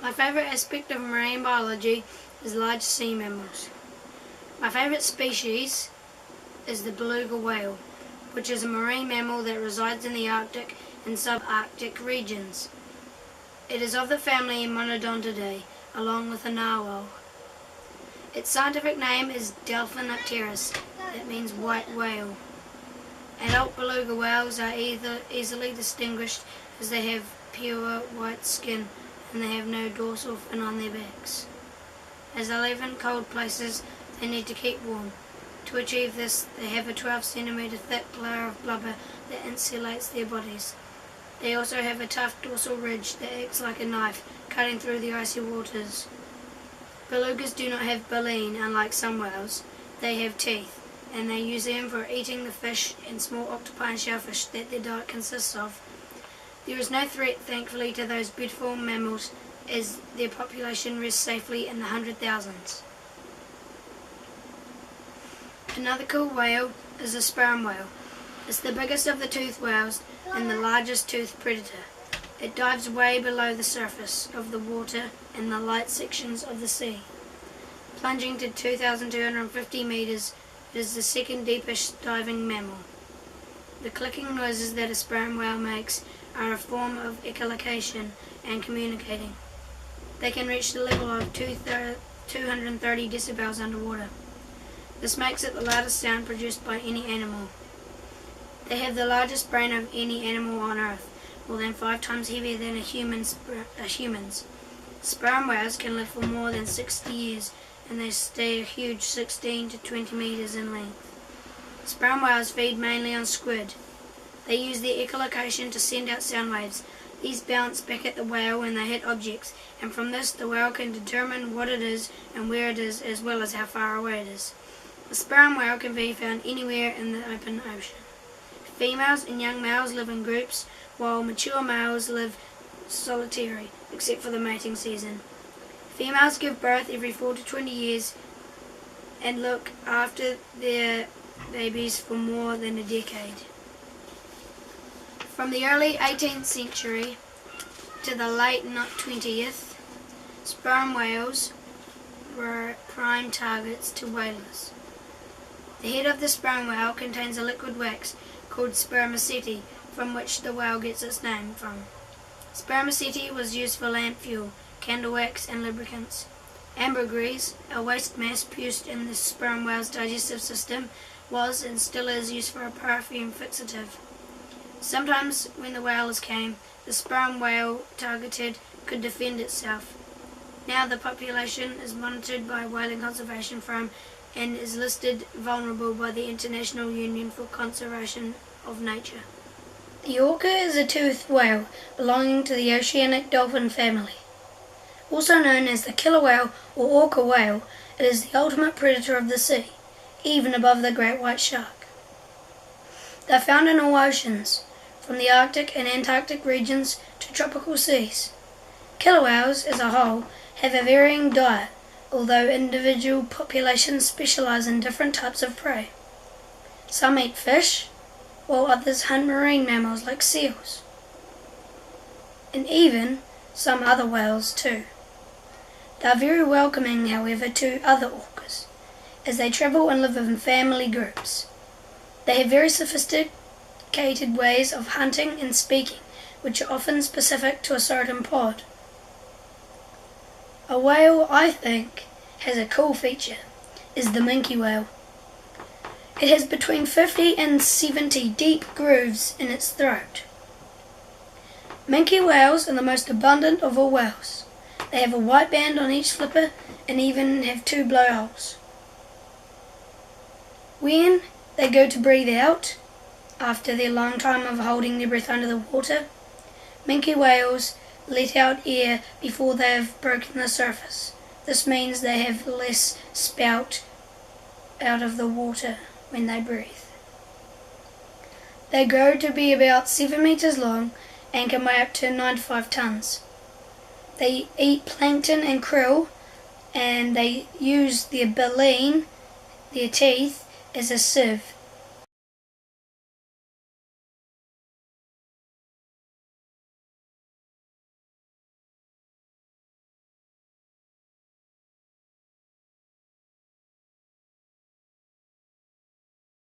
My favourite aspect of marine biology is large sea mammals. My favourite species is the beluga whale, which is a marine mammal that resides in the Arctic and subarctic regions. It is of the family Monodontidae, along with the narwhal. Its scientific name is Delphinopterus, that means white whale. Adult beluga whales are easily distinguished as they have pure white skin and they have no dorsal fin on their backs. As they live in cold places, they need to keep warm. To achieve this, they have a 12 cm thick layer of blubber that insulates their bodies. They also have a tough dorsal ridge that acts like a knife, cutting through the icy waters. Belugas do not have baleen, unlike some whales. They have teeth, and they use them for eating the fish and small octopi and shellfish that their diet consists of. There is no threat, thankfully, to those beautiful mammals, as their population rests safely in the 100,000s. Another cool whale is the sperm whale. It's the biggest of the toothed whales and the largest toothed predator. It dives way below the surface of the water in the light sections of the sea. Plunging to 2,250 meters, it is the second deepest diving mammal. The clicking noises that a sperm whale makes are a form of echolocation and communicating. They can reach the level of 230 decibels underwater. This makes it the loudest sound produced by any animal. They have the largest brain of any animal on Earth, more than 5 times heavier than a human's. Sperm whales can live for more than 60 years, and they stay a huge 16 to 20 meters in length. Sperm whales feed mainly on squid. They use their echolocation to send out sound waves. These bounce back at the whale when they hit objects, and from this the whale can determine what it is and where it is, as well as how far away it is. The sperm whale can be found anywhere in the open ocean. Females and young males live in groups, while mature males live solitary, except for the mating season. Females give birth every 4 to 20 years and look after their babies for more than a decade. From the early 18th century to the late 20th, sperm whales were prime targets to whalers. The head of the sperm whale contains a liquid wax called spermaceti, from which the whale gets its name from. Spermaceti was used for lamp fuel, candle wax and lubricants. Ambergris, a waste mass produced in the sperm whale's digestive system, was and still is used for a perfume fixative. Sometimes when the whalers came, the sperm whale targeted could defend itself. Now the population is monitored by Whaling Conservation Forum and is listed vulnerable by the International Union for Conservation of Nature. The orca is a toothed whale belonging to the oceanic dolphin family. Also known as the killer whale or orca whale, it is the ultimate predator of the sea, even above the great white shark. They are found in all oceans, from the Arctic and Antarctic regions to tropical seas. Killer whales, as a whole, have a varying diet, although individual populations specialize in different types of prey. Some eat fish, while others hunt marine mammals like seals, and even some other whales too. They are very welcoming, however, to other orcas, as they travel and live in family groups. They have very sophisticated ways of hunting and speaking, which are often specific to a certain pod. A whale, I think, has a cool feature, is the minke whale. It has between 50 and 70 deep grooves in its throat. Minke whales are the most abundant of all whales. They have a white band on each flipper and even have 2 blowholes. When they go to breathe out, after their long time of holding their breath under the water, minke whales let out air before they have broken the surface. This means they have less spout out of the water when they breathe. They grow to be about 7 meters long and can weigh up to 95 tons. They eat plankton and krill, and they use their baleen, their teeth, as a sieve